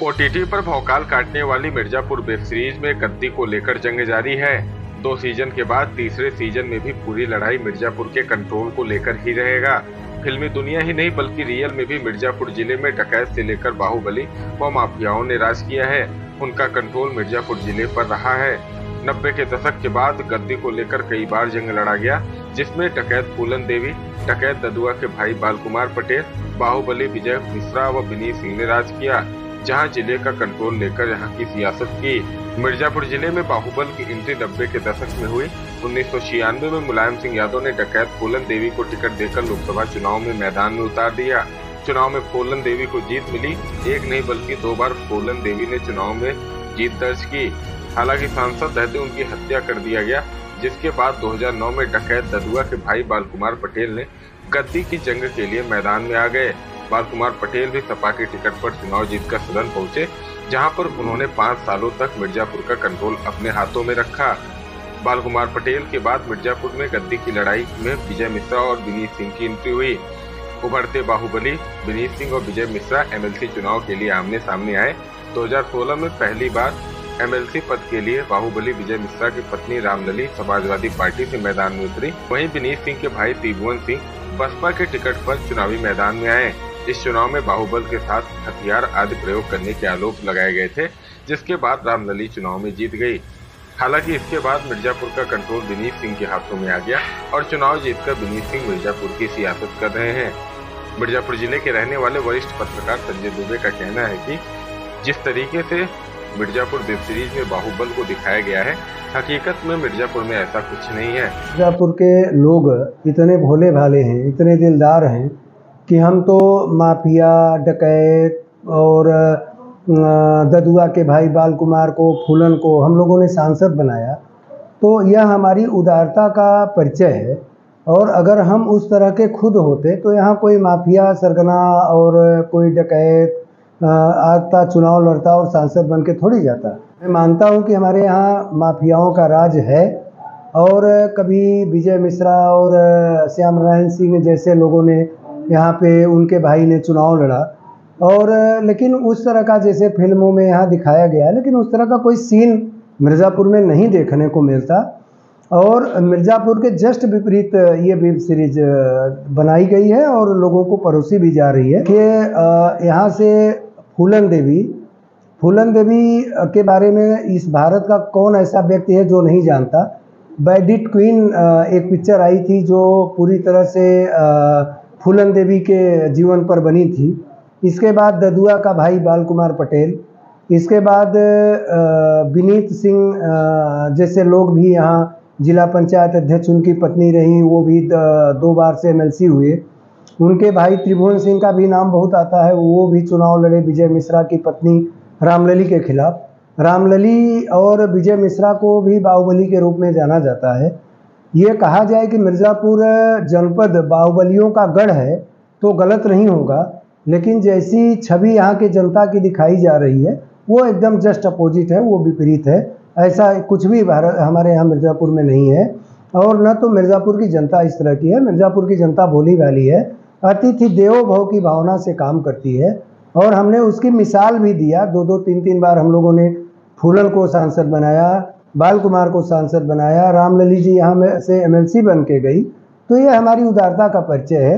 OTT पर भौकाल काटने वाली मिर्जापुर वेब सीरीज में गद्दी को लेकर जंग जारी है। 2 सीजन के बाद तीसरे सीजन में भी पूरी लड़ाई मिर्जापुर के कंट्रोल को लेकर ही रहेगा। फिल्मी दुनिया ही नहीं बल्कि रियल में भी मिर्जापुर जिले में डकैत से लेकर बाहुबली व माफियाओं ने राज किया है। उनका कंट्रोल मिर्जापुर जिले पर रहा है। 90 के दशक के बाद गद्दी को लेकर कई बार जंग लड़ा गया, जिसमें डकैत फूलन देवी, डकैत ददुआ के भाई बालकुमार पटेल, बाहुबली विजय मिश्रा व विनीत सिंह ने राज किया, जहां जिले का कंट्रोल लेकर यहां की सियासत की। मिर्जापुर जिले में बाहुबल की एंट्री 90 के दशक में हुई। 1996 में मुलायम सिंह यादव ने डकैत फूलन देवी को टिकट देकर लोकसभा चुनाव में मैदान में उतार दिया। चुनाव में फूलन देवी को जीत मिली। एक नहीं बल्कि 2 बार फूलन देवी ने चुनाव में जीत दर्ज की। हालांकि सांसद रहते उनकी हत्या कर दिया गया, जिसके बाद 2009 में डकैत ददुआ के भाई बालकुमार पटेल ने गद्दी की जंग के लिए मैदान में आ गए। बालकुमार पटेल भी सपा के टिकट पर चुनाव जीतकर सदन पहुंचे, जहां पर उन्होंने 5 सालों तक मिर्जापुर का कंट्रोल अपने हाथों में रखा। बालकुमार पटेल के बाद मिर्जापुर में गद्दी की लड़ाई में विजय मिश्रा और विनीत सिंह की एंट्री हुई। उभरते बाहुबली विनीत सिंह और विजय मिश्रा एमएलसी चुनाव के लिए आमने सामने आए। 2016 में पहली बार एमएलसी पद के लिए बाहुबली विजय मिश्रा की पत्नी रामलली समाजवादी पार्टी से मैदान में उतरी। वहीं विनीत सिंह के भाई त्रिभुवन सिंह बसपा के टिकट पर चुनावी मैदान में आए। इस चुनाव में बाहुबल के साथ हथियार आदि प्रयोग करने के आरोप लगाए गए थे, जिसके बाद रामलली चुनाव में जीत गई। हालांकि इसके बाद मिर्जापुर का कंट्रोल विनीत सिंह के हाथों में आ गया और चुनाव जीतकर विनीत सिंह मिर्जापुर की सियासत कर रहे हैं। मिर्जापुर जिले के रहने वाले वरिष्ठ पत्रकार संजय दुबे का कहना है कि जिस तरीके से मिर्जापुर वेब सीरीज में बाहुबल को दिखाया गया है, हकीकत में मिर्जापुर में ऐसा कुछ नहीं है। मिर्जापुर के लोग इतने भोले भाले हैं, इतने दिलदार हैं कि हम तो माफिया, डकैत और ददुआ के भाई बालकुमार को, फूलन को हम लोगों ने सांसद बनाया, तो यह हमारी उदारता का परिचय है। और अगर हम उस तरह के खुद होते तो यहाँ कोई माफिया सरगना और कोई डकैत आता, चुनाव लड़ता और सांसद बन के थोड़ी जाता। मैं मानता हूँ कि हमारे यहाँ माफियाओं का राज है और कभी विजय मिश्रा और श्याम नारायण सिंह जैसे लोगों ने यहाँ पे, उनके भाई ने चुनाव लड़ा, और लेकिन उस तरह का जैसे फिल्मों में यहाँ दिखाया गया, लेकिन उस तरह का कोई सीन मिर्ज़ापुर में नहीं देखने को मिलता। और मिर्ज़ापुर के जस्ट विपरीत ये वेब सीरीज बनाई गई है और लोगों को परोसी भी जा रही है कि यहाँ से फूलन देवी के बारे में इस भारत का कौन ऐसा व्यक्ति है जो नहीं जानता। बैडिट क्वीन एक पिक्चर आई थी जो पूरी तरह से फूलन देवी के जीवन पर बनी थी। इसके बाद ददुआ का भाई बालकुमार पटेल, इसके बाद विनीत सिंह जैसे लोग भी यहाँ जिला पंचायत अध्यक्ष उनकी पत्नी रही, वो भी 2 बार से एमएलसी हुए। उनके भाई त्रिभुवन सिंह का भी नाम बहुत आता है, वो भी चुनाव लड़े विजय मिश्रा की पत्नी रामलली के खिलाफ। रामलली और विजय मिश्रा को भी बाहुबली के रूप में जाना जाता है। ये कहा जाए कि मिर्ज़ापुर जनपद बाहुबलियों का गढ़ है तो गलत नहीं होगा, लेकिन जैसी छवि यहाँ की जनता की दिखाई जा रही है वो एकदम जस्ट अपोजिट है, वो विपरीत है। ऐसा कुछ भी हमारे यहाँ मिर्ज़ापुर में नहीं है। और न तो मिर्ज़ापुर की जनता इस तरह की है। मिर्ज़ापुर की जनता भोली भाली है, अतिथि देवो भव की भावना से काम करती है, और हमने उसकी मिसाल भी दिया। 2-2, 3-3 बार हम लोगों ने फूलन को सांसद बनाया, बालकुमार को सांसद बनाया, रामलली जी यहाँ से एमएलसी बन के गई। तो ये हमारी उदारता का परिचय है।